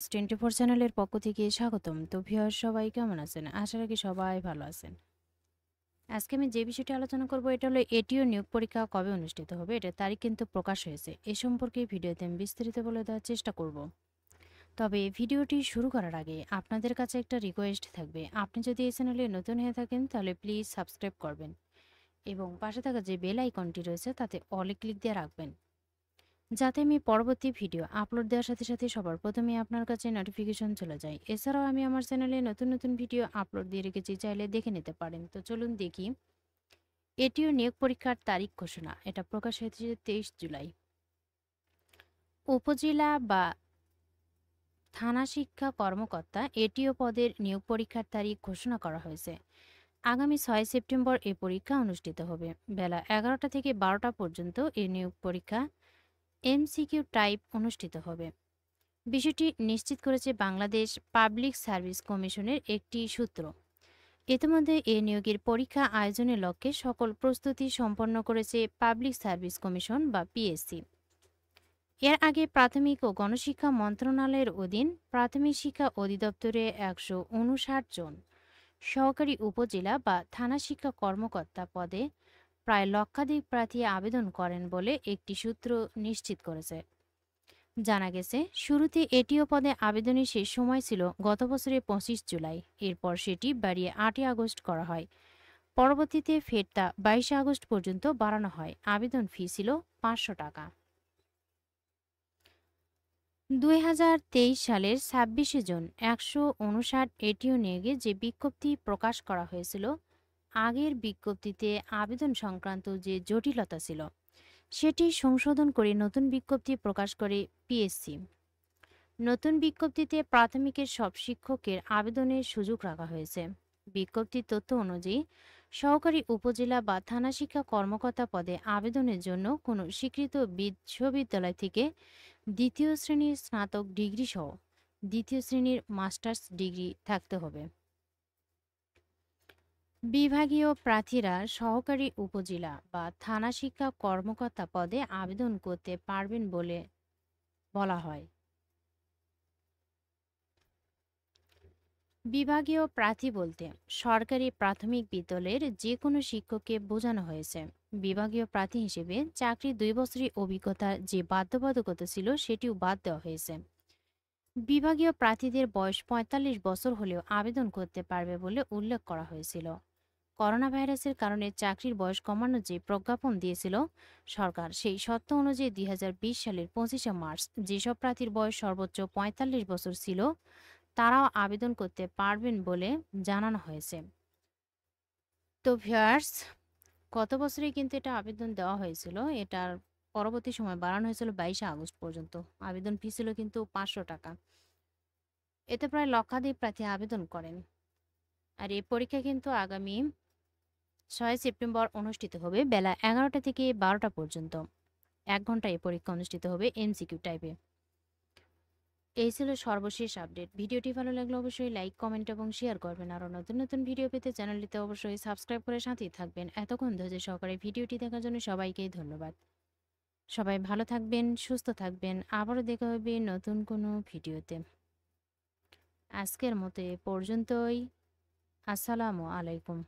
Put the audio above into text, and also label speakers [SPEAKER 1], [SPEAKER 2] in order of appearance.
[SPEAKER 1] 24 চ্যানেলের পক্ষ থেকে স্বাগতম। তো ভিউয়ার্স সবাই কেমন আছেন? আশা রাখি সবাই ভালো আছেন। আজকে আমি যে বিষয়টি আলোচনা করব এটা হলো এটিও নিয়োগ পরীক্ষা কবে অনুষ্ঠিত হবে এটার তারিখ কিন্তু প্রকাশ হয়েছে। এ সম্পর্কে ভিডিওতে আমি বিস্তারিত বলে দেওয়ার চেষ্টা করব। তবে ভিডিওটি শুরু করার আগে আপনাদের কাছে একটা রিকোয়েস্ট থাকবে। আপনি যদি এই চ্যানেলে নতুন হয়ে থাকেন তাহলে প্লিজ সাবস্ক্রাইব করবেন এবং পাশে থাকা যে বেল আইকনটি রয়েছে তাতে অলে ক্লিক দিয়ে রাখবেন, যাতে আমি পরবর্তী ভিডিও আপলোড দেওয়ার সাথে সাথে সবার প্রথমে আপনার কাছে নোটিফিকেশন চলে যায়। এছাড়াও আমি আমার চ্যানেলে নতুন নতুন ভিডিও আপলোড দিয়ে রেখেছি, চাইলে দেখে নিতে পারেন। তো চলুন দেখি। এটিও নিয়োগ পরীক্ষার তারিখ ঘোষণা, এটা প্রকাশ হয়েছে 23 জুলাই। উপজেলা বা থানা শিক্ষা কর্মকর্তা এটিও পদের নিয়োগ পরীক্ষার তারিখ ঘোষণা করা হয়েছে। আগামী 6 সেপ্টেম্বর এই পরীক্ষা অনুষ্ঠিত হবে। বেলা 11টা থেকে 12টা পর্যন্ত এই নিয়োগ পরীক্ষা এমসিকিউ টাইপ অনুষ্ঠিত হবে। বিষয়টি নিশ্চিত করেছে বাংলাদেশ পাবলিক সার্ভিস কমিশনের একটি সূত্র। ইতিমধ্যে এ নিয়োগের পরীক্ষা আয়োজনের লক্ষ্যে সকল প্রস্তুতি সম্পন্ন করেছে পাবলিক সার্ভিস কমিশন বা পিএসসি। এর আগে প্রাথমিক ও গণশিক্ষা মন্ত্রণালয়ের অধীন প্রাথমিক শিক্ষা অধিদপ্তরে 159 জন সহকারী উপজেলা বা থানা শিক্ষা কর্মকর্তা পদে প্রায় লক্ষাধিক প্রার্থী আবেদন করেন বলে একটি সূত্র নিশ্চিত করেছে। জানা গেছে, শুরুতে এটিও পদে আবেদনের শেষ সময় ছিল গত বছরের 25 জুলাই। এরপর সেটি বাড়িয়ে 8 আগস্ট করা হয়। পরবর্তীতে ফের তা 22 আগস্ট পর্যন্ত বাড়ানো হয়। আবেদন ফি ছিল 500 টাকা। 2023 সালের 26 জুন 159 এটিও নিয়োগে যে বিজ্ঞপ্তি প্রকাশ করা হয়েছিল, আগের বিজ্ঞপ্তিতে আবেদন সংক্রান্ত যে জটিলতা ছিল সেটি সংশোধন করে নতুন বিজ্ঞপ্তি প্রকাশ করে পিএসসি। নতুন বিজ্ঞপ্তিতে প্রাথমিকের সব শিক্ষকের আবেদনের সুযোগ রাখা হয়েছে। বিজ্ঞপ্তির তথ্য অনুযায়ী সহকারী উপজেলা বা থানা শিক্ষা কর্মকর্তা পদে আবেদনের জন্য কোনো স্বীকৃত বিশ্ববিদ্যালয় থেকে দ্বিতীয় শ্রেণীর স্নাতক ডিগ্রি সহ দ্বিতীয় শ্রেণীর মাস্টার্স ডিগ্রি থাকতে হবে। বিভাগীয় প্রার্থীরা সহকারী উপজেলা বা থানা শিক্ষা কর্মকর্তা পদে আবেদন করতে পারবেন বলে বলা হয়। বিভাগীয় প্রার্থী বলতে সরকারি প্রাথমিক বিদ্যালয়ের যে কোনো শিক্ষককে বোঝানো হয়েছে। বিভাগীয় প্রার্থী হিসেবে চাকরির 2 বছরের অভিজ্ঞতা যে বাধ্যবাধকতা ছিল সেটিও বাদ দেওয়া হয়েছে। বিভাগীয় প্রার্থীদের বয়স 45 বছর হলেও আবেদন করতে পারবে বলে উল্লেখ করা হয়েছিল। করোনা ভাইরাসের কারণে চাকরির বয়স কমানোর যে প্রজ্ঞাপন দিয়েছিল সরকার, সেই শর্ত অনুযায়ী 2020 সালের 25শে মার্চ যেসব প্রার্থীর বয়স সর্বোচ্চ 45 বছর ছিল তারাও আবেদন করতে পারবেন বলে জানানো হয়েছে। তো ভিউয়ার্স, গত বছরেই কিন্তু এটা আবেদন দেওয়া হয়েছিল। এটার পরবর্তী সময় বাড়ানো হয়েছিল 22 আগস্ট পর্যন্ত। আবেদন ফি ছিল কিন্তু 500 টাকা। এতে প্রায় লক্ষাধিক প্রার্থী আবেদন করেন। আর এই পরীক্ষা কিন্তু আগামী 6 সেপ্টেম্বর অনুষ্ঠিত হবে বেলা 11টা থেকে 12টা পর্যন্ত। 1 ঘন্টা এই পরীক্ষা অনুষ্ঠিত হবে এমসিকিউ টাইপে। এই ছিল সর্বশেষ আপডেট। ভিডিওটি ভালো লাগলে অবশ্যই লাইক, কমেন্ট এবং শেয়ার করবেন। আরও নতুন নতুন ভিডিও পেতে চ্যানেলটিতে অবশ্যই সাবস্ক্রাইব করে সাথেই থাকবেন। এতক্ষণ ধৈর্য সহকারে ভিডিওটি দেখার জন্য সবাইকেই ধন্যবাদ। সবাই ভালো থাকবেন, সুস্থ থাকবেন। আবারও দেখা হবে নতুন কোনো ভিডিওতে। আজকের মতো এ পর্যন্তই। আসসালামু আলাইকুম।